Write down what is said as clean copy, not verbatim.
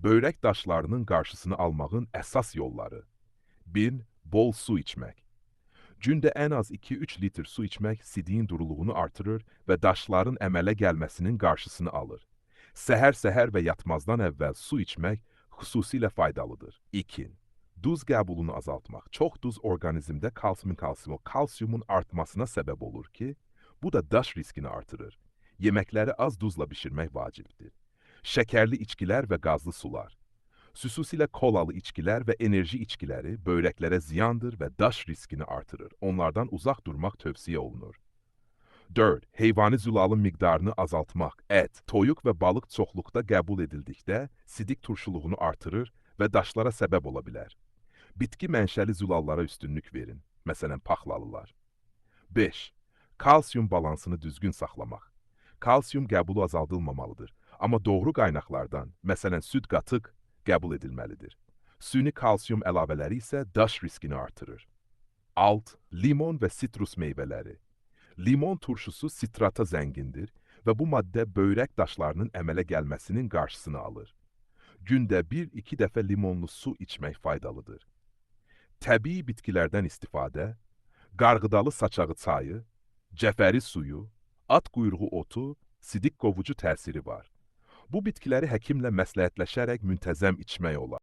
Börək daşlarının qarşısını almağın əsas yolları. 1. Bol su içmək. Gündə ən az 2-3 litr su içmək sidiyin duruluğunu artırır və daşların əmələ gəlməsinin qarşısını alır. Səhər-səhər və yatmazdan əvvəl su içmək xüsusilə faydalıdır. 2. Duz qəbulunu azaltmaq. Çox duz orqanizmdə kalsiumun artmasına səbəb olur ki, bu da daş riskini artırır. Yeməkləri az duzla bişirmək vacibdir. Şəkərli içkilər və qazlı sular. Xüsusilə kolalı içkilər və enerji içkiləri böbrəklərə ziyandır və daş riskini artırır. Onlardan uzaq durmaq tövsiyə olunur. 4. Heyvani zülalın miqdarını azaltmaq. Ət, toyuq və balıq çoxluqda qəbul edildikdə sidik turşuluğunu artırır və daşlara səbəb ola bilər. Bitki mənşəli zülallara üstünlük verin. Məsələn, paxlalılar. 5. Kalsium balansını düzgün saxlamaq. Kalsium qəbulu azaldılmamalıdır. Amma doğru qaynaqlardan, məsələn, süd qatıq, qəbul edilməlidir. Süni kalsium əlavələri isə daş riskini artırır. 6. Limon və sitrus meyvələri. Limon turşusu sitrata zəngindir və bu maddə böbrək daşlarının əmələ gəlməsinin qarşısını alır. Gündə 1-2 dəfə limonlu su içmək faydalıdır. Təbii bitkilərdən istifadə, qarğıdalı saçağı çayı, cəfəri suyu, at quyruğu otu, sidik qovucu təsiri var. Bu bitkiləri həkimlə məsləhətləşərək müntəzəm içmək olar.